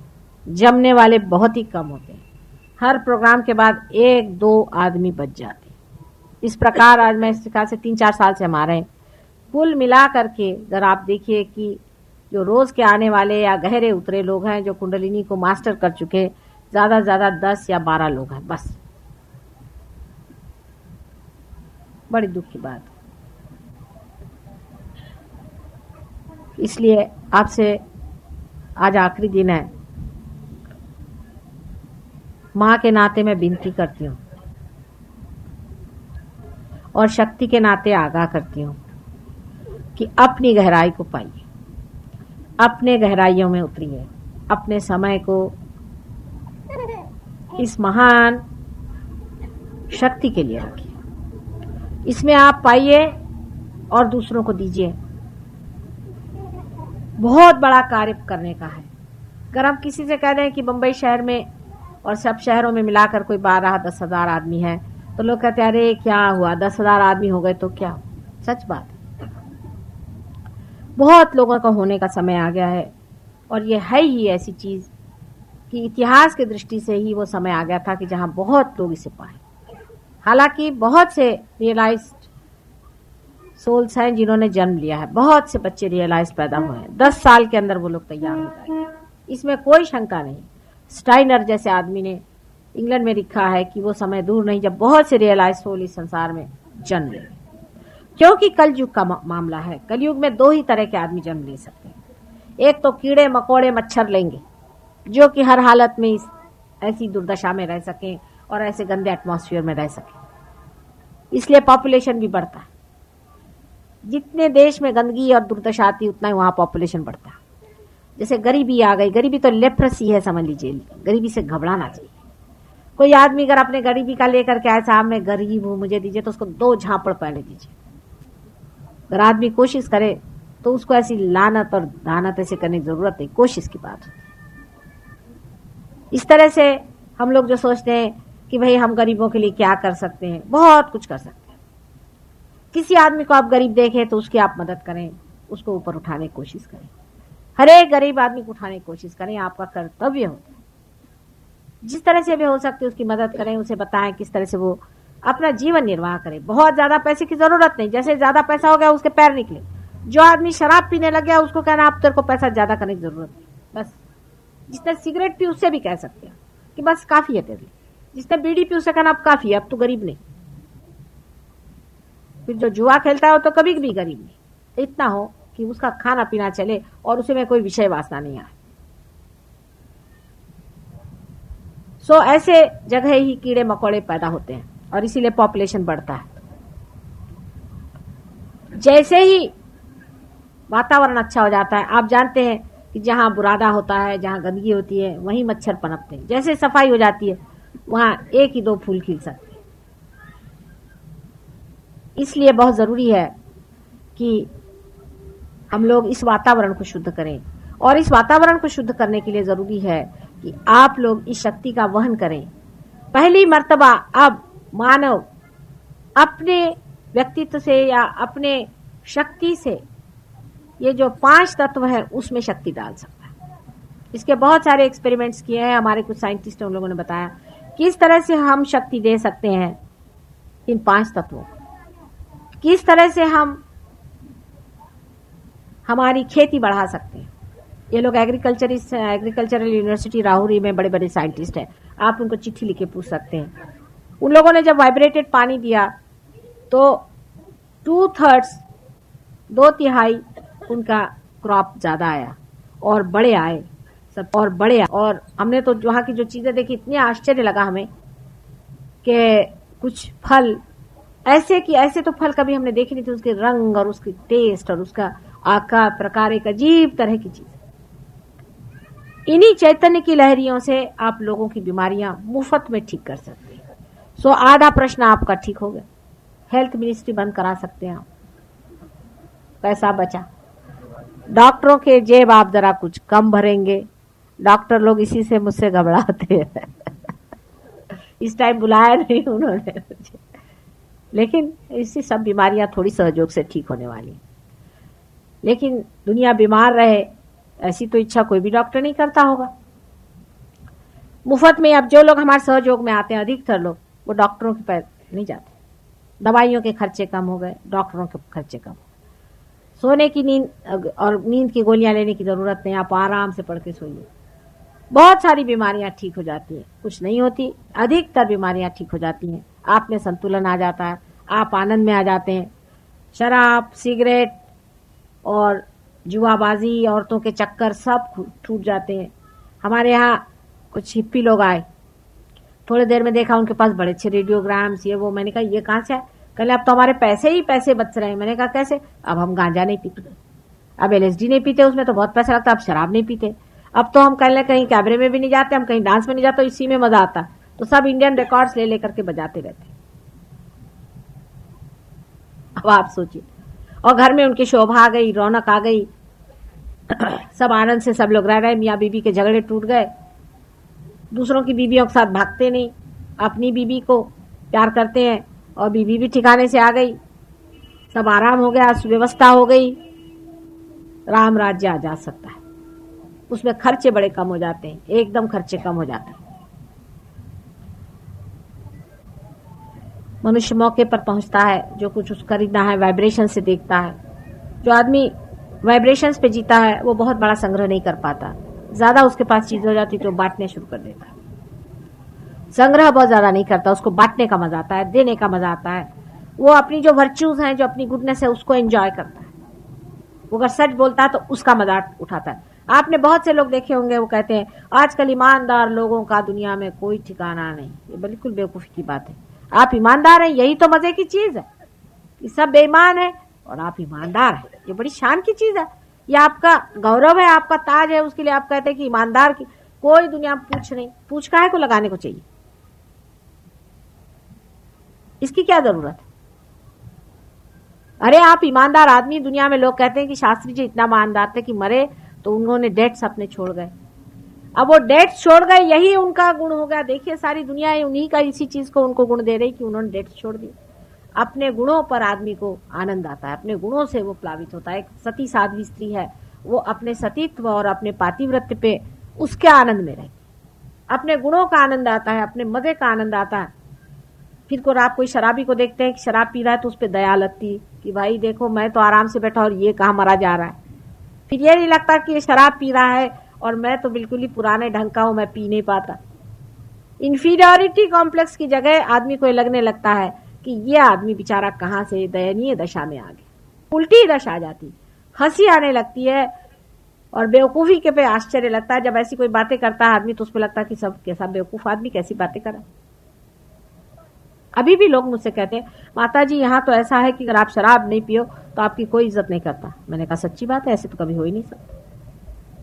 जमने वाले बहुत ही कम होते हैं। हर प्रोग्राम के बाद 1-2 आदमी बच जाते हैं। इस प्रकार आज मैं इस प्रकार से 3-4 साल से हमारे कुल मिला करके अगर आप देखिए कि जो रोज के आने वाले या गहरे उतरे लोग हैं, जो कुंडलिनी को मास्टर कर चुके, ज्यादा से ज्यादा 10 या 12 लोग हैं बस। बड़ी दुख की बात। इसलिए आपसे आज आखिरी दिन है, मां के नाते मैं विनती करती हूँ और शक्ति के नाते आगाह करती हूँ कि अपनी गहराई को पाइए, अपने गहराइयों में उतरिए, अपने समय को इस महान शक्ति के लिए रखिए। इसमें आप पाइए और दूसरों को दीजिए। बहुत बड़ा कार्य करने का है। अगर हम किसी से कह दें कि बंबई शहर में और सब शहरों में मिलाकर कोई 12-10 हजार आदमी है, तो लोग कहते हैं अरे क्या हुआ, 10 हजार आदमी हो गए तो क्या। सच बात है, बहुत लोगों का होने का समय आ गया है। और ये है ही ऐसी चीज कि इतिहास की दृष्टि से ही वो समय आ गया था कि जहां बहुत लोग इसे पाए। हालांकि बहुत से रियलाइज्ड सोल्स हैं जिन्होंने जन्म लिया है, बहुत से बच्चे रियलाइज पैदा हुए हैं, 10 साल के अंदर वो लोग तैयार हो जाएंगे, इसमें कोई शंका नहीं। स्टाइनर जैसे आदमी ने इंग्लैंड में लिखा है कि वो समय दूर नहीं जब बहुत से रियलाइज सोल इस संसार में जन्म लेंगे। क्योंकि कलयुग का मामला है। कलयुग में 2 ही तरह के आदमी जन्म ले सकते हैं। एक तो कीड़े मकोड़े मच्छर लेंगे जो कि हर हालत में ऐसी दुर्दशा में रह सकें और ऐसे गंदे एटमॉस्फेयर में रह सकें, इसलिए पॉपुलेशन भी बढ़ता है। जितने देश में गंदगी और दुर्दशा आती उतना ही वहां पॉपुलेशन बढ़ता है। जैसे गरीबी आ गई, गरीबी तो लेप्रेसी है समझ लीजिए, गरीबी से घबराना चाहिए। कोई आदमी अगर अपने गरीबी का लेकर के आए, साहब मैं गरीब हूं मुझे दीजिए, तो उसको 2 झापड़ पहले दीजिए। अगर आदमी कोशिश करे तो उसको ऐसी लानत और दानत ऐसे करने की जरूरत नहीं, कोशिश की बात है। इस तरह से हम लोग जो सोचते हैं कि भाई हम गरीबों के लिए क्या कर सकते हैं, बहुत कुछ कर सकते हैं। किसी आदमी को आप गरीब देखें तो उसकी आप मदद करें, उसको ऊपर उठाने की कोशिश करें, हर एक गरीब आदमी को उठाने की कोशिश करें, आपका कर्तव्य होता है। जिस तरह से भी हो सकती है उसकी मदद करें, उसे बताएं किस तरह से वो अपना जीवन निर्वाह करे। बहुत ज्यादा पैसे की जरूरत नहीं, जैसे ज्यादा पैसा हो गया उसके पैर निकले। जो आदमी शराब पीने लग गया उसको कहना आप तेरे को पैसा ज्यादा करने की जरूरत नहीं, बस। जिसने सिगरेट पी उससे भी कह सकते हैं कि बस काफी है तेरे लिए। जिसने बीड़ी पी उससे कहना अब काफी है, अब तो गरीब नहीं। फिर जो जुआ खेलता है वो तो कभी भी गरीब नहीं। इतना हो कि उसका खाना पीना चले और उसे में कोई विषय वासना नहीं आए। सो ऐसे जगह ही कीड़े मकोड़े पैदा होते हैं और इसीलिए पॉपुलेशन बढ़ता है। जैसे ही वातावरण अच्छा हो जाता है, आप जानते हैं कि जहां बुरादा होता है, जहां गंदगी होती है, वहीं मच्छर पनपते हैं। जैसे सफाई हो जाती है वहां 1 ही 2 फूल खिल सकते हैं। इसलिए बहुत जरूरी है कि हम लोग इस वातावरण को शुद्ध करें, और इस वातावरण को शुद्ध करने के लिए जरूरी है कि आप लोग इस शक्ति का वहन करें। पहली मर्तबा अब मानव अपने व्यक्तित्व से या अपने शक्ति से ये जो 5 तत्व है उसमें शक्ति डाल सकता है। इसके बहुत सारे एक्सपेरिमेंट्स किए हैं हमारे कुछ साइंटिस्ट, उन लोगों ने बताया किस तरह से हम शक्ति दे सकते हैं इन 5 तत्वों को, किस तरह से हम हमारी खेती बढ़ा सकते हैं। ये लोग एग्रीकल्चरल यूनिवर्सिटी राहुरी में बड़े बड़े साइंटिस्ट हैं, आप उनको चिट्ठी लिखे पूछ सकते हैं। उन लोगों ने जब वाइब्रेटेड पानी दिया तो 2/3 2/3 उनका क्रॉप ज्यादा आया और बड़े आए सब, और बड़े आए। और हमने तो वहां की जो चीजें देखी इतने आश्चर्य लगा हमें कि कुछ फल ऐसे कि ऐसे तो फल कभी हमने देखे नहीं थे, उसके रंग और उसकी टेस्ट और उसका आकार प्रकार एक अजीब तरह की चीज। इन्हीं चैतन्य की लहरियों से आप लोगों की बीमारियां मुफ्त में ठीक कर सकते हैं। सो आधा प्रश्न आपका ठीक हो गया, हेल्थ मिनिस्ट्री बंद करा सकते हैं आप, पैसा बचा। डॉक्टरों के जेब आप जरा कुछ कम भरेंगे, डॉक्टर लोग इसी से मुझसे घबराते हैं इस टाइम बुलाया नहीं उन्होंने मुझे, लेकिन इससे सब बीमारियां थोड़ी सहयोग से ठीक होने वाली। लेकिन दुनिया बीमार रहे ऐसी तो इच्छा कोई भी डॉक्टर नहीं करता होगा। मुफ्त में अब जो लोग हमारे सहयोग में आते हैं, अधिकतर लोग वो डॉक्टरों के पैर नहीं जाते। दवाइयों के खर्चे कम हो गए, डॉक्टरों के खर्चे कम हो गए। सोने की नींद और नींद की गोलियां लेने की जरूरत नहीं, आप आराम से पढ़ के सोइए। बहुत सारी बीमारियां ठीक हो जाती हैं, कुछ नहीं होती, अधिकतर बीमारियां ठीक हो जाती हैं। आप में संतुलन आ जाता है, आप आनंद में आ जाते हैं। शराब, सिगरेट और जुआबाजी, औरतों के चक्कर सब छूट जाते हैं। हमारे यहाँ कुछ हिप्पी लोग आए, थोड़ी देर में देखा उनके पास बड़े अच्छे रेडियोग्राम्स ये वो। मैंने कहा ये कहाँ से है? कहले अब तो हमारे पैसे ही पैसे बच रहे हैं। मैंने कहा कैसे? अब हम गांजा नहीं पीते, अब LSD नहीं पीते, उसमें तो बहुत पैसा लगता, अब शराब नहीं पीते, अब तो हम कहले कहीं कैबरे में भी नहीं जाते, हम कहीं डांस में नहीं जाते, इसी में मजा आता। तो सब इंडियन रिकॉर्ड्स ले लेकर के बजाते रहते। अब आप सोचिए, और घर में उनकी शोभा आ गई, रौनक आ गई, सब आनंद से सब लोग रह रहे। मियाँ बीबी के झगड़े टूट गए, दूसरों की बीबियों के साथ भागते नहीं, अपनी बीबी को प्यार करते हैं, और बीबी भी ठिकाने से आ गई, सब आराम हो गया, सुव्यवस्था हो गई, राम राज्य आ जा सकता है। उसमें खर्चे बड़े कम हो जाते हैं, एकदम खर्चे कम हो जाते हैं। मनुष्य मौके पर पहुंचता है, जो कुछ उसको खरीदना है वाइब्रेशन से देखता है। जो आदमी वाइब्रेशंस पे जीता है वो बहुत बड़ा संग्रह नहीं कर पाता, ज्यादा उसके पास चीज हो जाती तो बांटने शुरू कर देता है। संग्रह बहुत ज्यादा नहीं करता, उसको बांटने का मजा आता है, देने का मजा आता है। वो अपनी जो वर्च्यूज हैं, जो अपनी गुडनेस है, उसको एंजॉय करता है। वो अगर सच बोलता है तो उसका मजाक उठाता है। आपने बहुत से लोग देखे होंगे, वो कहते हैं आजकल ईमानदार लोगों का दुनिया में कोई ठिकाना नहीं। ये बिल्कुल बेवकूफी की बात है। आप ईमानदार हैं, यही तो मजे की चीज है। ये सब बेईमान है और आप ईमानदार हैं, ये बड़ी शान की चीज है। ये आपका गौरव है, आपका ताज है, उसके लिए आप कहते हैं कि ईमानदार की कोई दुनिया में पूछ नहीं। पूछ काहे को लगाने को चाहिए, इसकी क्या जरूरत है? अरे आप ईमानदार आदमी, दुनिया में लोग कहते हैं कि शास्त्री जी इतना ईमानदार थे कि मरे तो उन्होंने डेट्स अपने छोड़ गए। अब वो डेट्स छोड़ गए, यही उनका गुण हो गया। देखिए सारी दुनिया उन्हीं का इसी चीज को उनको गुण दे रही कि उन्होंने डेट्स छोड़ दी। अपने गुणों पर आदमी को आनंद आता है, अपने गुणों से वो प्लावित होता है। एक सती साध्वी स्त्री है, वो अपने सतीत्व और अपने पातिव्रत्य पे उसके आनंद में रहती, अपने गुणों का आनंद आता है, अपने मजे का आनंद आता है। फिर को आप कोई शराबी को देखते हैं कि शराब पी रहा है तो उस पर दया लगती कि भाई देखो मैं तो आराम से बैठा और ये कहाँ मरा जा रहा है। फिर ये नहीं लगता कि ये शराब पी रहा है और मैं तो बिल्कुल ही पुराने ढंग का हूं, मैं पी नहीं पाता। इंफीरियरिटी कॉम्प्लेक्स की जगह आदमी को लगने लगता है कि ये आदमी बेचारा कहां से दयनीय दशा में आ गया। उल्टी दशा आ जाती, हंसी आने लगती है और बेवकूफी के पे आश्चर्य लगता है। जब ऐसी कोई बातें करता है आदमी तो उसको लगता है कि सब कैसा बेवकूफ आदमी कैसी बातें कर रहा है। अभी भी लोग मुझसे कहते हैं माता जी यहाँ तो ऐसा है कि अगर आप शराब नहीं पियो तो आपकी कोई इज्जत नहीं करता। मैंने कहा सच्ची बात है, ऐसे तो कभी हो ही नहीं सकता,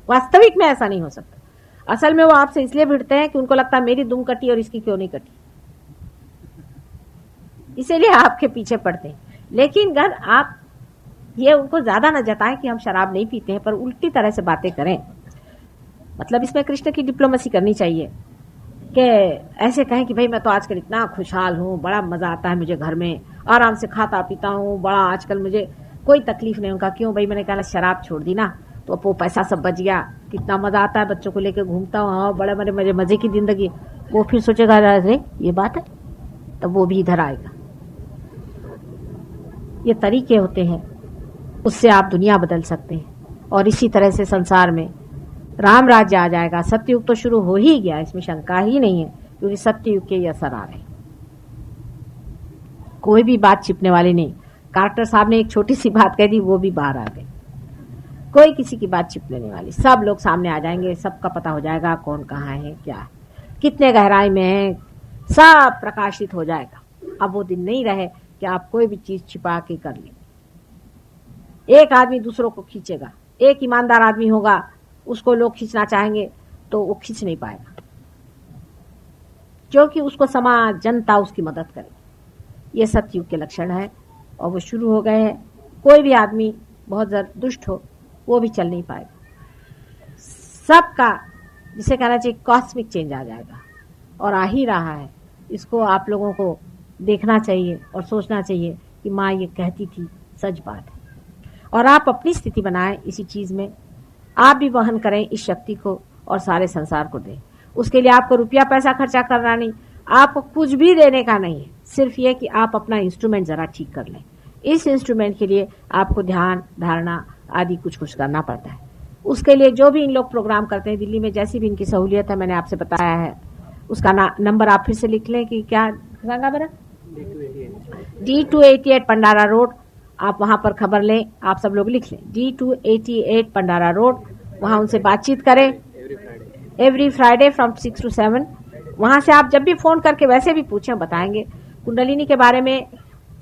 वास्तविक में ऐसा नहीं हो सकता। असल में वो आपसे इसलिए भिड़ते हैं कि उनको लगता है मेरी दुम कटी और इसकी क्यों नहीं कटी, इसीलिए आपके पीछे पड़ते हैं। लेकिन अगर आप ये उनको ज्यादा न जताएं कि हम शराब नहीं पीते हैं, पर उल्टी तरह से बातें करें, मतलब इसमें कृष्ण की डिप्लोमेसी करनी चाहिए कि ऐसे कहें कि भाई मैं तो आजकल इतना खुशहाल हूँ, बड़ा मजा आता है मुझे, घर में आराम से खाता पीता हूँ, बड़ा आजकल मुझे कोई तकलीफ नहीं। उनका क्यों भाई, मैंने कहा शराब छोड़ दी ना तो वो पैसा सब बच गया, कितना मजा आता है, बच्चों को लेकर घूमता हूँ, हाँ बड़े बड़े मजे की जिंदगी। वो फिर सोचेगा अरे ये बात है, तब वो भी इधर आएगा। ये तरीके होते हैं, उससे आप दुनिया बदल सकते हैं और इसी तरह से संसार में राम राज्य आ जाएगा। सत्ययुग तो शुरू हो ही गया, इसमें शंका ही नहीं है, क्योंकि सत्ययुग के ये असर आ रहे हैं। कोई भी बात छिपने वाली नहीं। कार्टर साहब ने एक छोटी सी बात कह दी, वो भी बाहर आ गई। कोई किसी की बात छिपने नहीं वाली, सब लोग सामने आ जाएंगे, सबका पता हो जाएगा कौन कहाँ है, क्या है, कितने गहराई में है, सब प्रकाशित हो जाएगा। अब वो दिन नहीं रहे कि आप कोई भी चीज छिपा के कर ले। एक आदमी दूसरों को खींचेगा, एक ईमानदार आदमी होगा, उसको लोग खींचना चाहेंगे तो वो खींच नहीं पाएगा, क्योंकि उसको समाज जनता उसकी मदद करे। ये सतयुग के लक्षण है और वो शुरू हो गए हैं। कोई भी आदमी बहुत दुष्ट हो वो भी चल नहीं पाएगा। सबका जिसे कहना चाहिए कॉस्मिक चेंज आ जाएगा और आ ही रहा है। इसको आप लोगों को देखना चाहिए और सोचना चाहिए कि माँ ये कहती थी, सच बात है। और आप अपनी स्थिति बनाएं इसी चीज में, आप भी वहन करें इस शक्ति को और सारे संसार को दें। उसके लिए आपको रुपया पैसा खर्चा करना नहीं, आपको कुछ भी देने का नहीं है, सिर्फ ये कि आप अपना इंस्ट्रूमेंट जरा ठीक कर लें। इस इंस्ट्रूमेंट के लिए आपको ध्यान धारणा आदि कुछ कुछ करना पड़ता है। उसके लिए जो भी इन लोग प्रोग्राम करते हैं दिल्ली में, जैसी भी इनकी सहूलियत है, मैंने आपसे बताया है, उसका नंबर आप फिर से लिख लें कि क्या संगा बरा D288 पंडारा रोड। आप वहां पर खबर लें, आप सब लोग लिख लें D288 पंडारा रोड। वहां उनसे बातचीत करें एवरी फ्राइडे फ्रॉम 6 to 7। वहां से आप जब भी फोन करके वैसे भी पूछें, बताएंगे। कुंडलिनी के बारे में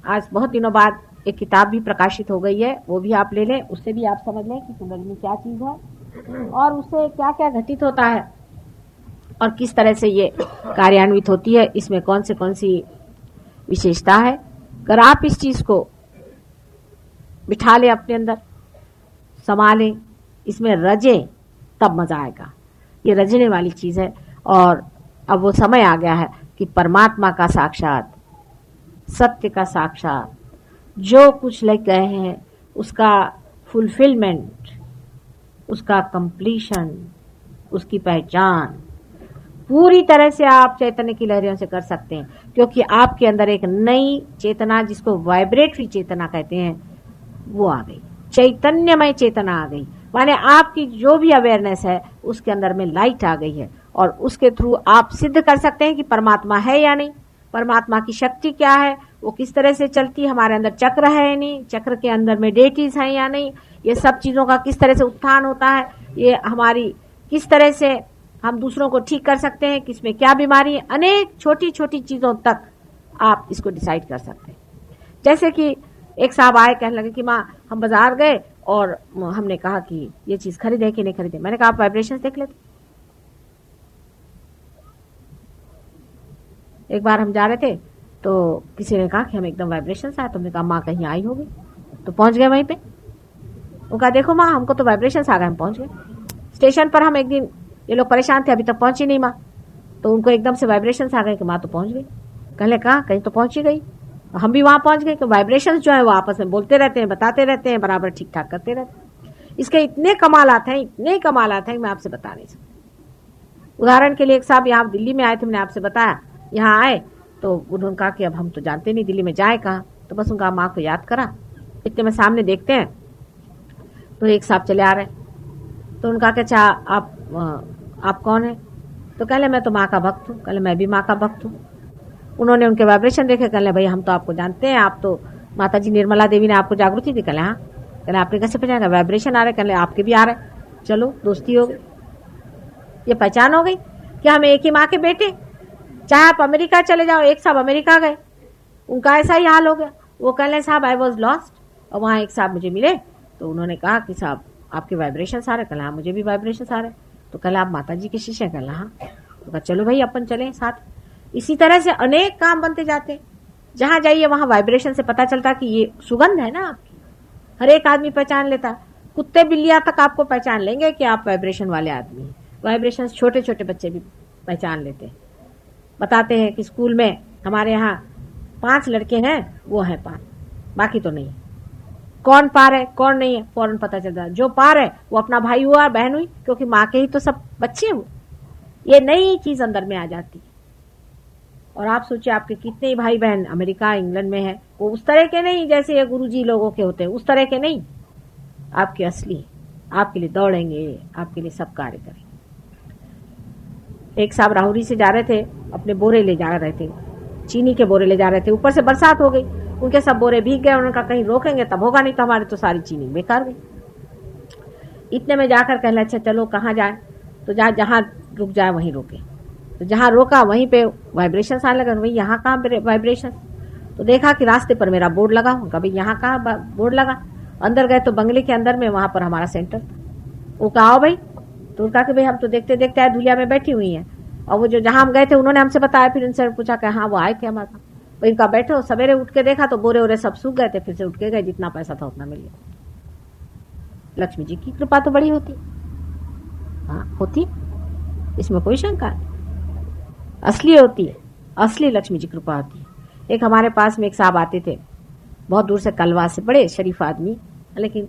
आज बहुत दिनों बाद एक किताब भी प्रकाशित हो गई है, वो भी आप ले लें, उससे भी आप समझ लें कि कुंडलिनी क्या चीज है और उससे क्या क्या घटित होता है और किस तरह से ये कार्यान्वित होती है, इसमें कौन सी विशेषता है। अगर आप इस चीज को बिठा लें अपने अंदर, संभालें, इसमें रजें, तब मजा आएगा। ये रजने वाली चीज है और अब वो समय आ गया है कि परमात्मा का साक्षात, सत्य का साक्षात, जो कुछ लग गए हैं उसका फुलफिलमेंट, उसका कंप्लीशन, उसकी पहचान पूरी तरह से आप चैतन्य की लहरियों से कर सकते हैं, क्योंकि आपके अंदर एक नई चेतना, जिसको वाइब्रेटरी चेतना कहते हैं, वो आ गई, चैतन्यमय चेतना आ गई। माने आपकी जो भी अवेयरनेस है उसके अंदर में लाइट आ गई है और उसके थ्रू आप सिद्ध कर सकते हैं कि परमात्मा है या नहीं, परमात्मा की शक्ति क्या है, वो किस तरह से चलती है, हमारे अंदर चक्र है या नहीं, चक्र के अंदर में डेटीज हैं या नहीं, ये सब चीजों का किस तरह से उत्थान होता है, ये हमारी किस तरह से हम दूसरों को ठीक कर सकते हैं, किसमें क्या बीमारी है, अनेक छोटी छोटी चीजों तक आप इसको डिसाइड कर सकते हैं। जैसे कि एक साहब आए, कहने लगे कि माँ हम बाजार गए और हमने कहा कि ये चीज खरीदे कि नहीं खरीदे। मैंने कहा आप वाइब्रेशंस देख लेते। एक बार हम जा रहे थे तो किसी ने कहा कि हम एकदम वाइब्रेशंस आए, तो हमने कहा माँ कहीं आई होगी, तो पहुंच गए वहीं पे। वो कहा देखो माँ हमको तो वाइब्रेशंस आ गए, हम पहुंच गए। स्टेशन पर हम एक दिन, ये लोग परेशान थे, अभी तक पहुंची नहीं माँ, तो उनको एकदम से वाइब्रेशंस आ गए कि माँ तो पहुंच गई। कहने कहा कहीं तो पहुंची गई, हम भी वहां पहुंच गए। कि वाइब्रेशंस जो है वो आपस में बोलते रहते हैं, बताते रहते हैं, बराबर ठीक ठाक करते रहते हैं। इसके इतने कमालात हैं, इतने कमालात हैं, मैं आपसे बता नहीं सकती। उदाहरण के लिए एक साहब यहाँ दिल्ली में आए थे, मैंने आपसे बताया, यहाँ आए तो उन्होंने कहा कि अब हम तो जानते नहीं दिल्ली में जाए कहाँ, तो बस उनका माँ को याद करा। इतने में सामने देखते हैं तो एक साहब चले आ रहे, तो उनका क्या अच्छा आप कौन है? तो कहले मैं तो माँ का भक्त हूँ। कहले मैं भी माँ का भक्त हूँ। उन्होंने उनके वाइब्रेशन देखे, कहले भाई हम तो आपको जानते हैं, आप तो माता जी निर्मला देवी ने आपको जागृति दी। कहले हाँ। कहले आपने कैसे पहचाना? वाइब्रेशन आ रहे। कहले आपके भी आ रहे, चलो दोस्ती हो गई, ये पहचान हो गई कि हम एक ही माँ के बेटे। चाहे आप अमेरिका चले जाओ, एक साहब अमेरिका गए, उनका ऐसा ही हाल हो गया। वो कहले साहब आई वॉज लॉस्ट, और वहाँ एक साहब मुझे मिले, तो उन्होंने कहा कि साहब आपके वाइब्रेशन आ रहे। कहला हाँ मुझे भी वाइब्रेशन आ रहे। तो कहला आप माता जी के शिष्य हैं? कहला हाँ। तो कहा चलो भाई अपन चले साथ। इसी तरह से अनेक काम बनते जाते हैं। जहां जाइए वहां वाइब्रेशन से पता चलता कि ये सुगंध है ना आपकी, हर एक आदमी पहचान लेता। कुत्ते बिल्लियां तक आपको पहचान लेंगे कि आप वाइब्रेशन वाले आदमी हैं। वाइब्रेशन छोटे छोटे बच्चे भी पहचान लेते हैं। बताते हैं कि स्कूल में हमारे यहाँ 5 लड़के हैं, वो हैं पार, बाकी तो नहीं। कौन पार है कौन नहीं है फौरन पता चलता है। जो पार है वो अपना भाई हुआ बहन हुई, क्योंकि माँ के ही तो सब बच्चे हुए। ये नई चीज अंदर में आ जाती है। और आप सोचिए आपके कितने भाई बहन अमेरिका इंग्लैंड में है, वो उस तरह के नहीं जैसे ये गुरुजी लोगों के होते हैं, उस तरह के नहीं, आपके असली, आपके लिए दौड़ेंगे, आपके लिए सब कार्य करेंगे। एक साहब राहुरी से जा रहे थे, अपने बोरे ले जा रहे थे, चीनी के बोरे ले जा रहे थे। ऊपर से बरसात हो गई, उनके सब बोरे भीग गए। उन्होंने कहा कहीं रोकेंगे तब होगा, नहीं तो हमारी तो सारी चीनी बेकार गई। इतने में जाकर कहले अच्छा चलो कहाँ जाए, तो जहाँ रुक जाए वहीं रोके। तो जहाँ रोका वहीं पे वाइब्रेशन आने लगा। भाई यहाँ कहाँ वाइब्रेशन? तो देखा कि रास्ते पर मेरा बोर्ड लगा। उनका भाई यहाँ कहाँ बोर्ड लगा? अंदर गए तो बंगले के अंदर में, वहां पर हमारा सेंटर था। वो कहा आओ भाई। तो उनका कि भाई हम तो देखते देखते आए, धुलिया में बैठी हुई हैं। और वो जो जहां हम गए थे उन्होंने हमसे बताया, फिर उनसे पूछा कि हाँ वो आए थे हमारे साथ। भाई इनका बैठो, सवेरे उठ के देखा तो बोरे वोरे सब सूख गए थे। फिर से उठ के गए, जितना पैसा था उतना मिल गया। लक्ष्मी जी की कृपा तो बड़ी होती, हाँ होती, इसमें कोई शंका नहीं, असली होती है, असली लक्ष्मी जी कृपा होती है। एक हमारे पास में एक साहब आते थे, बहुत दूर से, कलवा से, बड़े शरीफ आदमी, लेकिन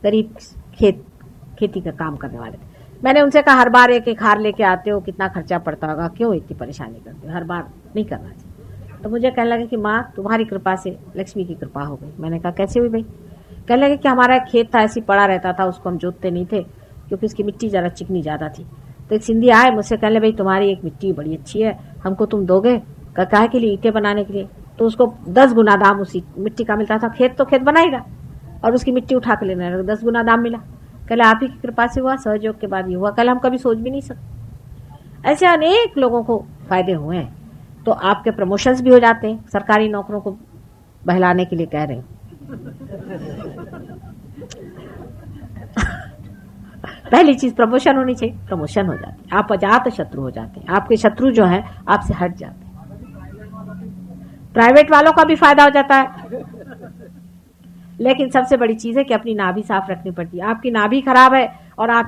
गरीब, खेती का काम करने वाले थे। मैंने उनसे कहा हर बार एक एक हार लेके आते हो, कितना खर्चा पड़ता होगा, क्यों इतनी परेशानी करते हो, हर बार नहीं करना चाहिए। तो मुझे कहने लगे कि माँ तुम्हारी कृपा से लक्ष्मी की कृपा हो गई। मैंने कहा कैसे हुई भाई? कहने लगे कि हमारा एक खेत था, ऐसी पड़ा रहता था, उसको हम जोतते नहीं थे क्योंकि उसकी मिट्टी जरा चिकनी ज्यादा थी। तो एक सिंधी आए मुझसे, कहने भाई तुम्हारी एक मिट्टी बड़ी अच्छी है, हमको तुम दोगे? काहे के लिए? ईंटें बनाने के लिए। तो उसको 10 गुना दाम उसी मिट्टी का मिलता था। खेत तो खेत बनाएगा और उसकी मिट्टी उठा के लेने लगा, 10 गुना दाम मिला। कल आप ही की कृपा से हुआ, सहयोग के बाद ये हुआ। कल हम कभी सोच भी नहीं सकते। ऐसे अनेक लोगों को फायदे हुए हैं। तो आपके प्रमोशंस भी हो जाते हैं, सरकारी नौकरों को बहलाने के लिए कह रहे हैं। पहली चीज प्रमोशन होनी चाहिए, प्रमोशन हो जाती है, आप अजात शत्रु हो जाते हैं, आपके शत्रु जो है आपसे हट जाते हैं। प्राइवेट वालों का भी फायदा हो जाता है, लेकिन सबसे बड़ी चीज है कि अपनी नाभि साफ रखनी पड़ती है। आपकी नाभि खराब है और आप